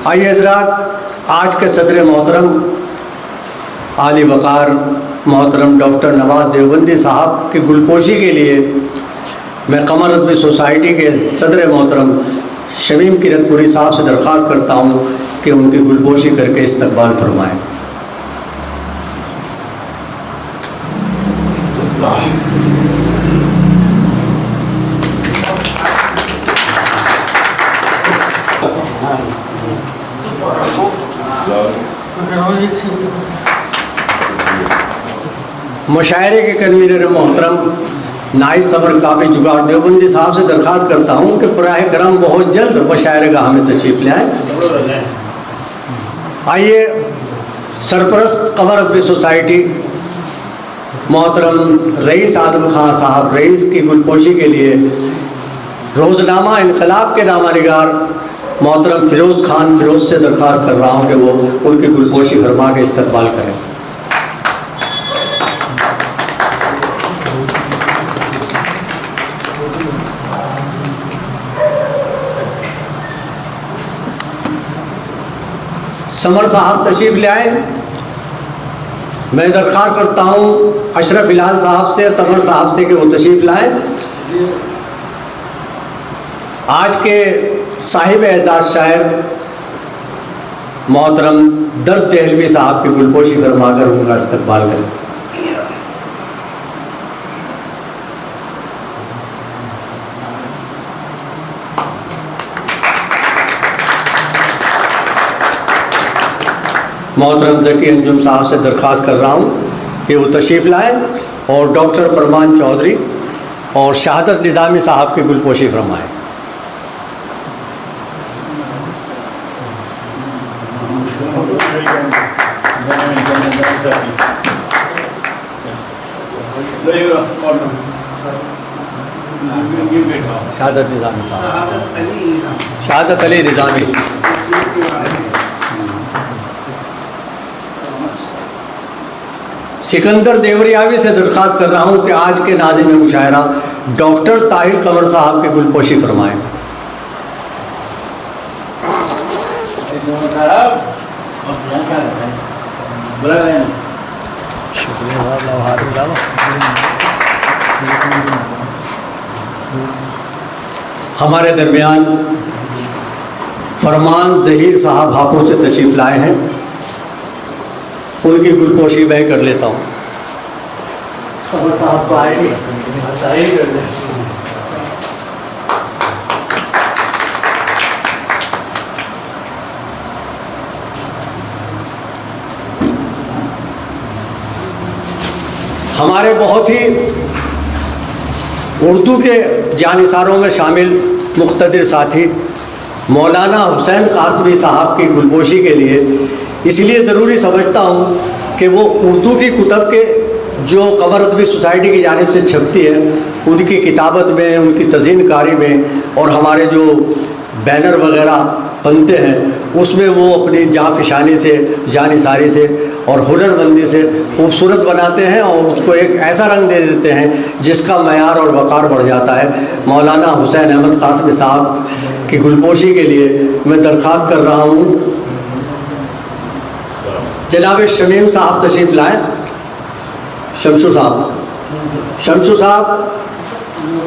آئیے حضرات، آج کے صدر محترم عالی وقار محترم ڈاکٹر نواز دیوبندی صاحب کی گلپوشی کے لیے میں قمر ادبی سوسائٹی کے صدر محترم شمیم کرت پوری صاحب سے درخواست کرتا ہوں کہ ان کی گلپوشی کر کے استقبال فرمائیں۔ مشاعرے کے کنوینر محترم نائب صدر کافی جگار دیوبندی صاحب سے درخواست کرتا ہوں کہ براہ کرم بہت جلد مشاعرے کا ہمیں تشریف لے آئیں۔ آئیے سرپرست قمر ادبی سوسائٹی محترم رئیس اعظم خان صاحب رئیس کی گلپوشی کے لیے روزنامہ انقلاب کے نامہ نگار محترم فیروز خان فیروز سے درخواست کر رہا ہوں کہ وہ ان کی گلپوشی فرما کے استقبال کریں۔ سمر صاحب تشریف لے آئیں۔ میں درخواست کرتا ہوں اشرف ہلال صاحب سے، سمر صاحب سے کہ وہ تشریف لائیں۔ آج کے صاحب اعزاز شاعر محترم درد دہلوی صاحب کی گلپوشی فرما کر ان کا استقبال کریں۔ محترم ذکی انجم صاحب سے درخواست کر رہا ہوں کہ وہ تشریف لائیں اور ڈاکٹر فرمان چودھری اور شہادت نظامی صاحب کی گلپوشی فرمائیں۔ شہادت نظامی صاحب، شہادت علی نظامی۔ سکندر دیوریاوی سے درخواست کر رہا ہوں کہ آج کے ناظم مشاعرہ ڈاکٹر طاہر قمر صاحب کی گلپوشی فرمائیں۔ ہمارے درمیان فرمان ظہیر صاحب ہاپوڑ سے تشریف لائے ہیں، ان کی گلپوشی میں کر لیتا ہوں۔ سمر صاحب کو آئے گی کر دیں۔ ہمارے بہت ہی اردو کے جانثاروں میں شامل مقتدر ساتھی مولانا حسین قاسمی صاحب کی گلپوشی کے لیے اس لیے ضروری سمجھتا ہوں کہ وہ اردو کی کتب کے جو قمر ادبی سوسائٹی کی جانب سے چھپتی ہے ان کی کتابت میں، ان کی تزئین کاری میں اور ہمارے جو بینر وغیرہ بنتے ہیں اس میں وہ اپنی جانفشانی سے، جانثاری سے اور ہنر مندی سے خوبصورت بناتے ہیں اور اس کو ایک ایسا رنگ دے دیتے ہیں جس کا معیار اور وقار بڑھ جاتا ہے۔ مولانا حسین احمد قاسمی صاحب کی گلپوشی کے لیے میں درخواست کر رہا ہوں جناب شمیم صاحب تشریف لائیں۔ شمشو صاحب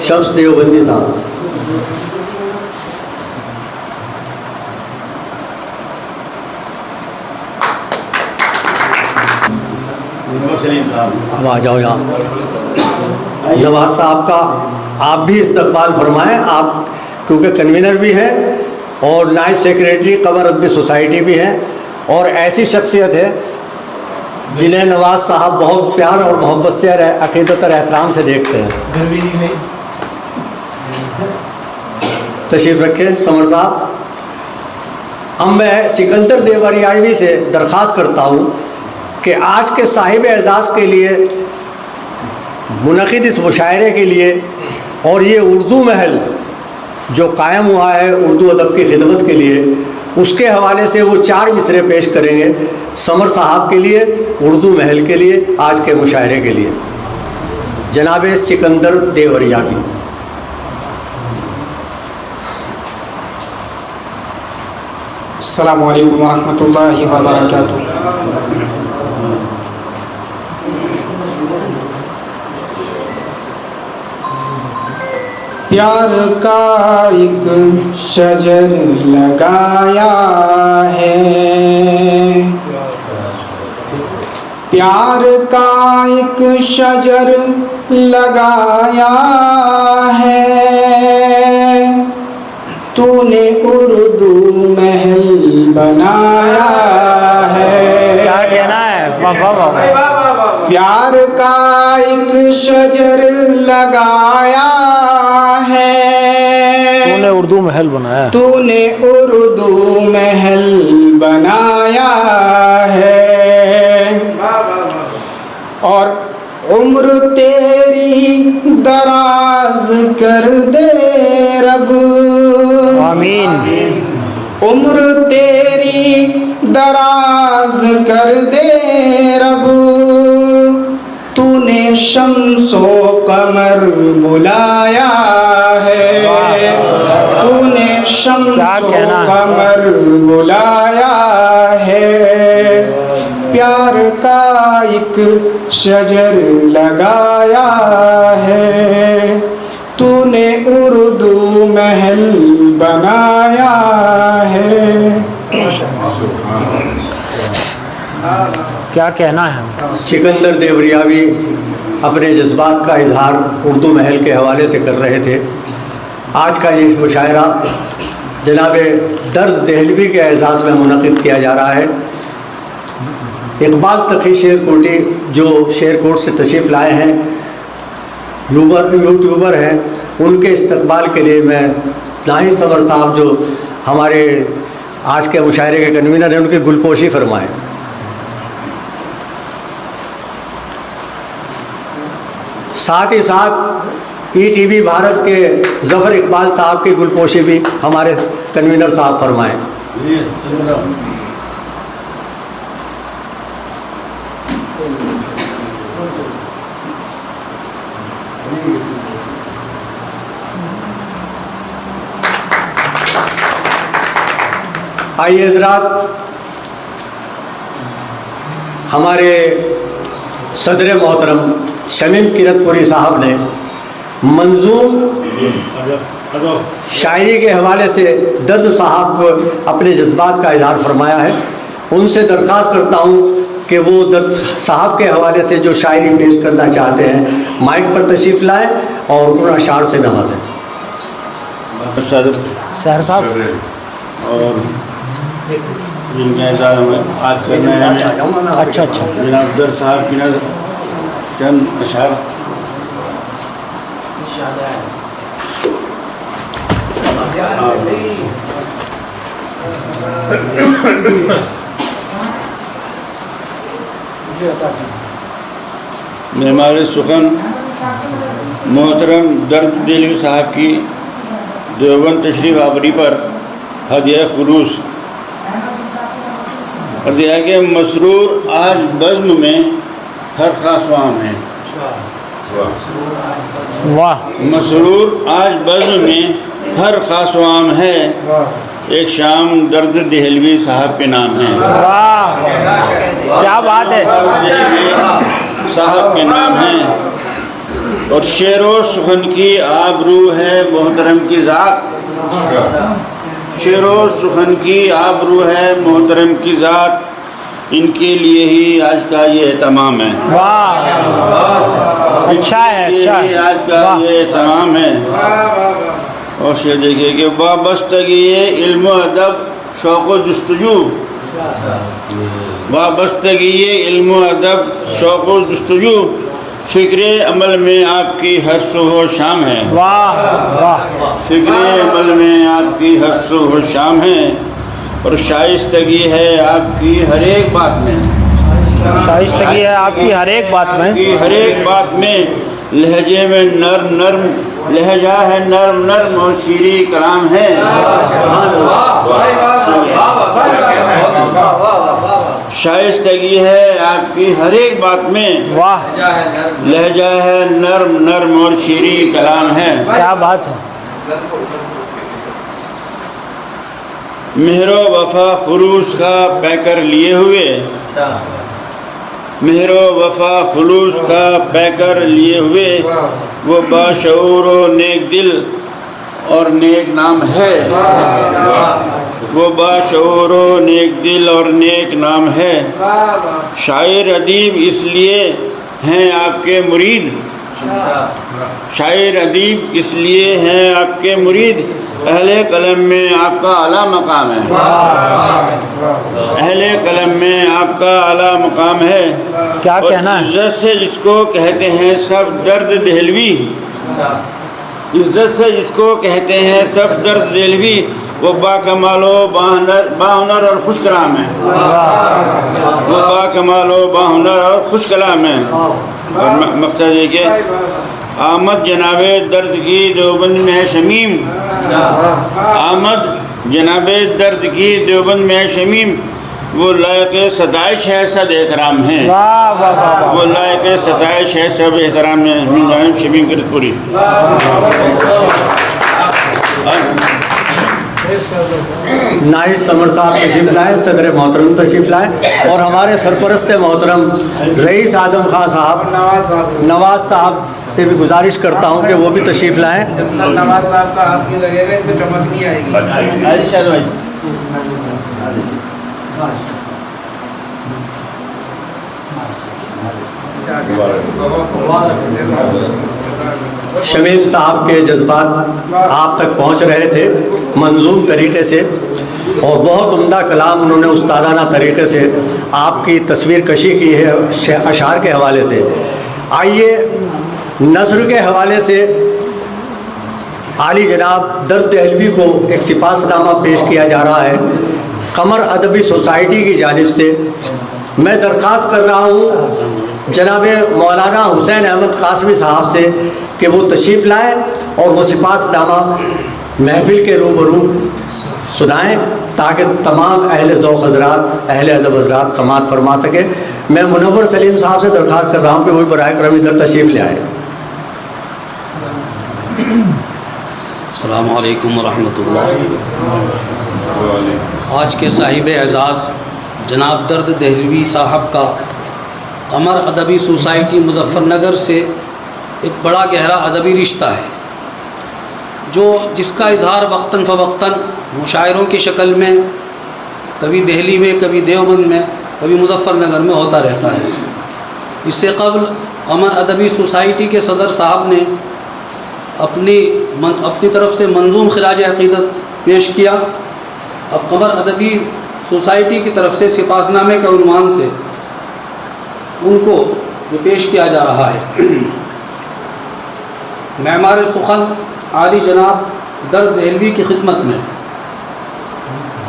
شمس دیوبندی صاحب۔ اب آ جاؤ یہاں۔ نواز صاحب کا آپ بھی استقبال فرمائیں، آپ کیونکہ کنوینر بھی ہیں اور نائب سیکریٹری قمر ادبی سوسائٹی بھی ہیں اور ایسی شخصیت ہے جنہیں نواز صاحب بہت پیار اور محبت سے عقیدت اور احترام سے دیکھتے ہیں۔ تشریف رکھیں سمر صاحب۔ اب میں سکندر دیوریاوی سے درخواست کرتا ہوں کہ آج کے صاحب اعزاز کے لیے منعقد اس مشاعرے کے لیے اور یہ اردو محل جو قائم ہوا ہے اردو ادب کی خدمت کے لیے، اس کے حوالے سے وہ 4 مصرعے پیش کریں گے سمر صاحب کے لیے، اردو محل کے لیے، آج کے مشاعرے کے لیے۔ جناب سکندر دیوریاوی۔ السلام علیکم ورحمۃ اللہ وبرکاتہ. پیار کا ایک شجر لگایا ہے، پیار کا ایک شجر لگایا ہے، تو نے اردو محل بنایا ہے. کیا کہنا ہے؟ واہ واہ واہ. پیار کا ایک شجر لگایا ہے، تو نے اردو محل بنایا. تو نے اردو محل بنایا ہے، اور عمر تیری دراز کر دے رب. آمین. عمر تیری دراز کر دے رب، تو نے شمس و قمر بلایا ہے، تو نے شمس و قمر بلایا ہے. پیار کا ایک شجر لگایا ہے، تو نے اردو محل بنایا ہے. کیا کہنا ہے؟ سکندر دیوریاوی اپنے جذبات کا اظہار اردو محل کے حوالے سے کر رہے تھے. آج کا یہ مشاعرہ جناب درد دہلوی کے اعزاز میں منعقد کیا جا رہا ہے. اقبال تقی شیر کوٹی جو شیر کوٹ سے تشریف لائے ہیں، یوٹیوبر ہیں، ان کے استقبال کے لیے میں ناہید سمر صاحب جو ہمارے آج کے مشاعرے کے کنوینر ہیں، ان کی گلپوشی فرمائیں. ساتھ ہی ساتھ ای ٹی وی بھارت کے ظفر اقبال صاحب کی گلپوشی بھی ہمارے کنوینر صاحب فرمائیں. آئیے حضرات، ہمارے صدر محترم شمیم کرت پوری صاحب نے منظوم شاعری کے حوالے سے درد صاحب کو اپنے جذبات کا اظہار فرمایا ہے. ان سے درخواست کرتا ہوں کہ وہ درد صاحب کے حوالے سے جو شاعری پیش کرنا چاہتے ہیں مائک پر تشریف لائیں اور ان اشعار سے نوازیں. شہر صاحب اور جن کے اعزاز میں آج کرنا ہے اچھا اچھا جناب در صاحب کی نظر چند اشعار. معمار سخن محترم درد دہلوی صاحب کی دیوبند تشریف آوری پر ہدیہ خلوص. اور دیا کہ مسرور آج بزم میں ہر خاص وام ہے. واہ. مسرور آج بزم میں ہر خاص وام ہے، ایک شام درد دہلوی صاحب کے نام ہے. واہ کیا بات ہے. دہلوی صاحب کے نام ہے، اور شعر و سخن کی آبرو ہے محترم کی ذات. شعر و سخن کی آبرو ہے محترم کی ذات، ان کے لیے ہی آج کا یہ اہتمام ہے. واہ اچھا ہے اچھا ہے. آج کا یہ اہتمام ہے. اور شعر دیکھیے کہ وابستگی علم و ادب شوق و جستجو، وابستگی علم و ادب شوق و جستجو، فکر عمل میں آپ کی ہر صبح و شام ہے. واہ واہ. فکر عمل میں آپ کی ہر صبح و شام ہے، اور شائستگی ہے آپ کی ہر ایک بات میں. شائستگی ہے آپ کی ہر ایک بات میں. آپ کی ہر ایک بات میں لہجے میں نرم نرم لہجہ ہے، نرم نرم اور شیریں کلام ہے. شائستگی ہے آپ کی ہر ایک بات میں، واہ لہجہ ہے نرم نرم اور شیریں کلام ہے. کیا بات ہے. مہر و وفا خلوص کا پیکر لیے ہوئے، مہر و وفا خلوص کا پیکر لیے ہوئے وہ باشعور و نیک دل اور نیک نام ہے، وہ باشعور و نیک دل اور نیک نام ہے۔ شاعر ادیب اس لیے ہیں آپ کے مرید، شاعر ادیب اس لیے ہیں آپ کے مرید، اہل قلم میں آپ کا اعلیٰ مقام ہے، اہل قلم میں آپ کا اعلیٰ مقام ہے۔ کیا کہنا ہے؟ عزت سے جس کو کہتے ہیں سب درد دہلوی، عزت سے جس کو کہتے ہیں سب درد دہلوی، وہ با کمال و با ہنر اور خوش کلام ہے، وہ با کمال و با ہنر اور خوش کلام ہے۔ اور مقصد ہے کہ آمد جناب درد کی دیوبند میں شمیم، آمد جناب درد کی دیوبند میں شمیم، وہ لائق ستائش ہے صد احترام ہے، وہ لائق ستائش ہے سب احترام ہے۔ من جانب شمیم کرت پوری۔ نائب سمر صاحب تشریف لائے، صدر محترم تشریف لائے، اور ہمارے سرپرست محترم رئیس اعظم خان صاحب نواز صاحب سے بھی گزارش کرتا ہوں کہ وہ بھی تشریف لائیں۔ جب تک نواز صاحب کا ہاتھ نہیں لگے گا اس میں چمک نہیں آئے گی۔ شمیم صاحب کے جذبات آپ تک پہنچ رہے تھے منظوم طریقے سے، اور بہت عمدہ کلام انہوں نے استادانہ طریقے سے آپ کی تصویر کشی کی ہے اشعار کے حوالے سے۔ آئیے نثر کے حوالے سے عالی جناب درد دہلوی کو ایک سپاس نامہ پیش کیا جا رہا ہے قمر ادبی سوسائٹی کی جانب سے۔ میں درخواست کر رہا ہوں جناب مولانا حسین احمد قاسمی صاحب سے کہ وہ تشریف لائیں اور وہ سپاس نامہ محفل کے روبرو سنائیں تاکہ تمام اہل ذوق حضرات، اہل ادب حضرات سماعت فرما سکے۔ میں منور سلیم صاحب سے درخواست کر رہا ہوں کہ وہ براہ کرم ادھر تشریف لے آئے۔ السلام علیکم ورحمۃ اللہ۔ آج کے صاحب اعزاز جناب درد دہلوی صاحب کا قمر ادبی سوسائٹی مظفر نگر سے ایک بڑا گہرا ادبی رشتہ ہے، جس کا اظہار وقتاً فوقتاً مشاعروں کی شکل میں کبھی دہلی میں، کبھی دیوبند میں، کبھی مظفر نگر میں ہوتا رہتا ہے۔ اس سے قبل قمر ادبی سوسائٹی کے صدر صاحب نے اپنی طرف سے منظوم خراج عقیدت پیش کیا۔ اب قمر ادبی سوسائٹی کی طرف سے سپاس نامے کے عنوان سے ان کو یہ پیش کیا جا رہا ہے۔ معمار سخن عالی جناب درد دہلوی کی خدمت میں۔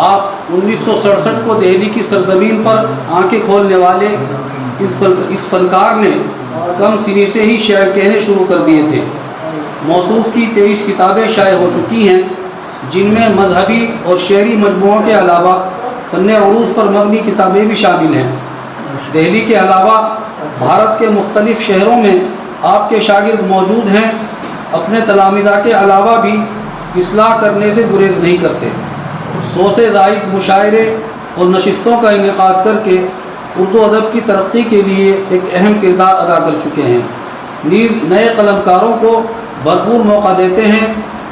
آپ 1967 کو دہلی کی سرزمین پر آنکھیں کھولنے والے اس فنکار نے کم سنی سے ہی شعر کہنے شروع کر دیے تھے۔ موصوف کی 23 کتابیں شائع ہو چکی ہیں، جن میں مذہبی اور شعری مجموعوں کے علاوہ فن عروض پر مبنی کتابیں بھی شامل ہیں۔ دہلی کے علاوہ بھارت کے مختلف شہروں میں آپ کے شاگرد موجود ہیں۔ اپنے تلامذہ کے علاوہ بھی اصلاح کرنے سے گریز نہیں کرتے۔ 100 سے زائد مشاعرے اور نشستوں کا انعقاد کر کے اردو ادب کی ترقی کے لیے ایک اہم کردار ادا کر چکے ہیں۔ نیز نئے قلمکاروں کو بھرپور موقع دیتے ہیں۔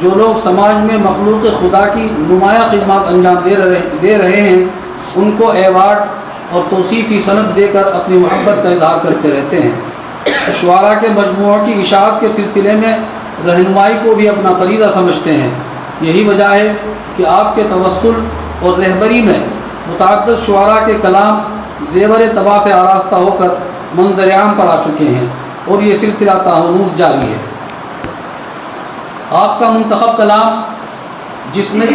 جو لوگ سماج میں مخلوق خدا کی نمایاں خدمات انجام دے رہے ہیں، ان کو ایوارڈ اور توصیفی سند دے کر اپنی محبت کا اظہار کرتے رہتے ہیں۔ شعراء کے مجموعوں کی اشاعت کے سلسلے میں رہنمائی کو بھی اپنا فریضہ سمجھتے ہیں۔ یہی وجہ ہے کہ آپ کے توسل اور رہبری میں متعدد شعراء کے کلام زیور طبع سے آراستہ ہو کر منظر عام پر آ چکے ہیں، اور یہ سلسلہ تاہنوز جاری ہے۔ آپ کا منتخب کلام، جس میں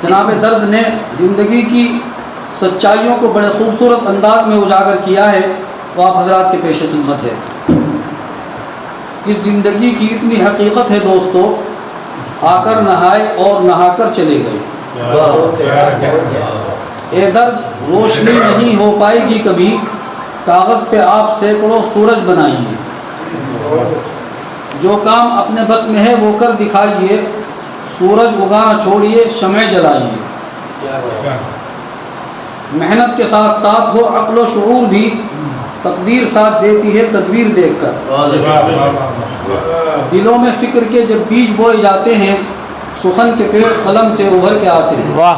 جناب درد نے زندگی کی سچائیوں کو بڑے خوبصورت انداز میں اجاگر کیا ہے، وہ آپ حضرات کے پیش خدمت ہے۔ اس زندگی کی اتنی حقیقت ہے دوستو، آ کر نہائے اور نہا کر چلے گئے۔ اے درد روشنی نہیں ہو پائے گی کبھی، کاغذ پہ آپ سینکڑوں سورج بنائیے۔ جو کام اپنے بس میں ہے وہ کر دکھائیے، سورج اگانا چھوڑیے شمع جلائیے۔ محنت کے ساتھ ساتھ وہ عقل و شعور بھی تقدیر ساتھ دیتی ہے تدبیر دیکھ کر. دلوں میں فکر کے جب بیج بوئے جاتے ہیں سخن کے پیڑ قلم سے ابھر کے آتے ہیں. واہ.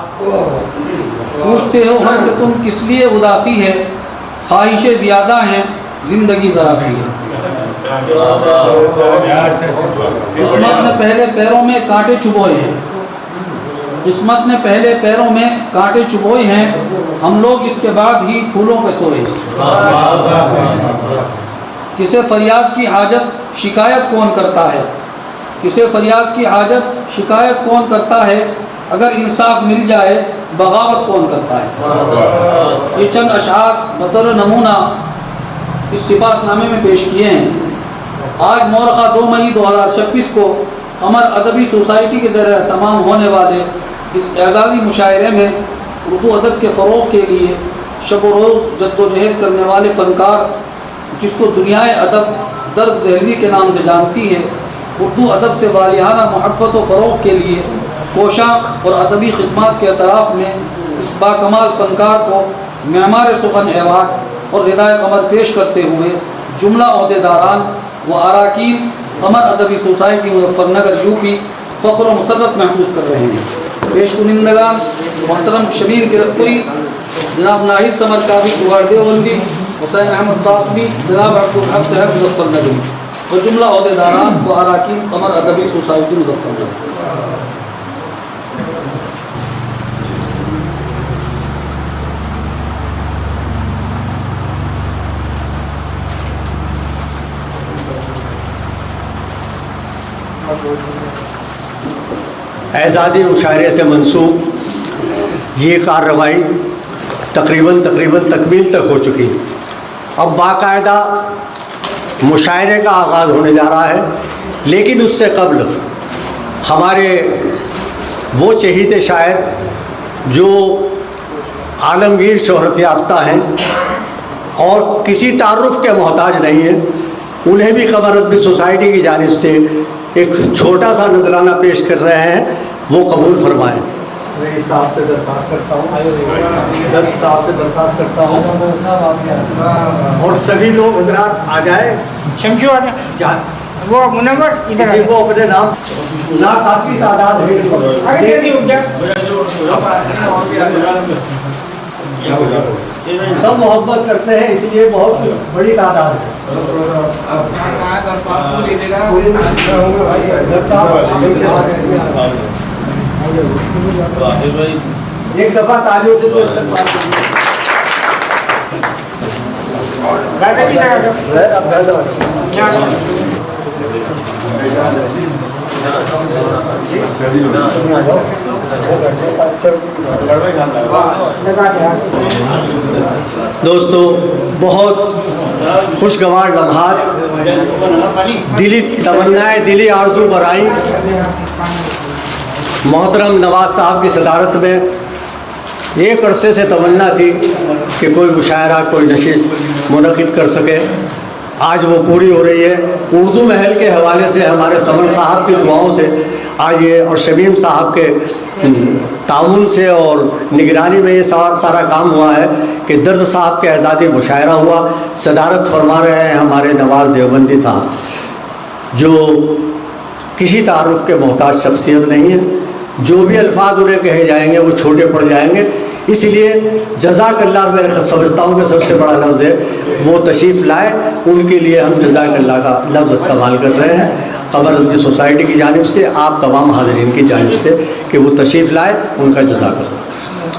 پوچھتے ہو ہم کہ تم کس لیے اداسی ہے, خواہشیں زیادہ ہیں زندگی ذرا سی ہے. قسمت نے پہلے پیروں میں کانٹے چبوئے ہیں, قسمت نے پہلے پیروں میں کانٹے چبوئے ہیں, ہم لوگ اس کے بعد ہی پھولوں پہ سوئے ہیں. کسے فریاد کی حاجت شکایت کون کرتا ہے, کسے فریاد کی حاجت شکایت کون کرتا ہے, اگر انصاف مل جائے بغاوت کون کرتا ہے. یہ چند اشعار بطور نمونہ اس سپاس نامے میں پیش کیے ہیں. آج مورخہ 2 مئی 2026 کو قمر ادبی سوسائٹی کے ذریعے تمام ہونے والے اس اعزازی مشاعرے میں اردو ادب کے فروغ کے لیے شب و روز جد و جہد کرنے والے فنکار, جس کو دنیائے ادب درد دہلوی کے نام سے جانتی ہے, اردو ادب سے والہانہ محبت و فروغ کے لیے کوشاں اور ادبی خدمات کے اطراف میں اس باکمال فنکار کو معمار سخن ایوارڈ اور ردائے قمر پیش کرتے ہوئے جملہ عہدیداران و اراکین قمر ادبی سوسائٹی مظفر نگر یوپی فخر و مسرت محسوس کر رہے ہیں. پیش کنندگان محترم شبیر گرفپوری, جناب ناہید سمر کابی چوہاڑ دیوبندی, حسین احمد قاسمی, جناب عبدالحق صاحب مظفر نگری و جملہ عہدیداران و اراکین قمر ادبی سوسائٹی مظفر نگر. اعزازی مشاعرے سے منسوب یہ کارروائی تقریباً تکمیل تک ہو چکی. اب باقاعدہ مشاعرے کا آغاز ہونے جا رہا ہے, لیکن اس سے قبل ہمارے وہ چہیتے شاعر جو عالمگیر شہرت یافتہ ہیں اور کسی تعارف کے محتاج نہیں ہیں, انہیں بھی قمر ادبی سوسائٹی کی جانب سے ایک چھوٹا سا نذرانہ پیش کر رہے ہیں, وہ قبول فرمائیں. رئیس صاحب سے درخواست کرتا ہوں, درد صاحب سے درخواست کرتا ہوں, اور سبھی لوگ حضرات آ جائیں. شمشو آ جا, وہ منور کسی کو اپنے نام نہ کافی تعداد ہے, سب محبت کرتے ہیں, اس لیے بہت بڑی تعداد ہے. ایک دفعہ تالیوں سے تو استقبال دوستو, بہت خوشگوار لمحات, دلی تمنائیں, دلی آرزو برائیں. محترم نواز صاحب کی صدارت میں ایک عرصے سے تمنا تھی کہ کوئی مشاعرہ, کوئی نشست منعقد کر سکے. آج وہ پوری ہو رہی ہے. اردو محل کے حوالے سے ہمارے سمر صاحب کی دعاؤں سے آج یہ, اور شمیم صاحب کے تعاون سے اور نگرانی میں یہ سارا کام ہوا ہے کہ درد صاحب کے اعزازی مشاعرہ ہوا. صدارت فرما رہے ہیں ہمارے نواز دیوبندی صاحب, جو کسی تعارف کے محتاج شخصیت نہیں ہے. جو بھی الفاظ انہیں کہے جائیں گے وہ چھوٹے پڑ جائیں گے, اس لیے جزاک اللہ میں سمجھتا ہوں کہ سب سے بڑا لفظ ہے. وہ تشریف لائے, ان کے لیے ہم جزاک اللہ کا لفظ استعمال کر رہے ہیں قمر ادبی سوسائٹی کی جانب سے, آپ تمام حاضرین کی جانب سے, کہ وہ تشریف لائے, ان کا جزاک اللہ.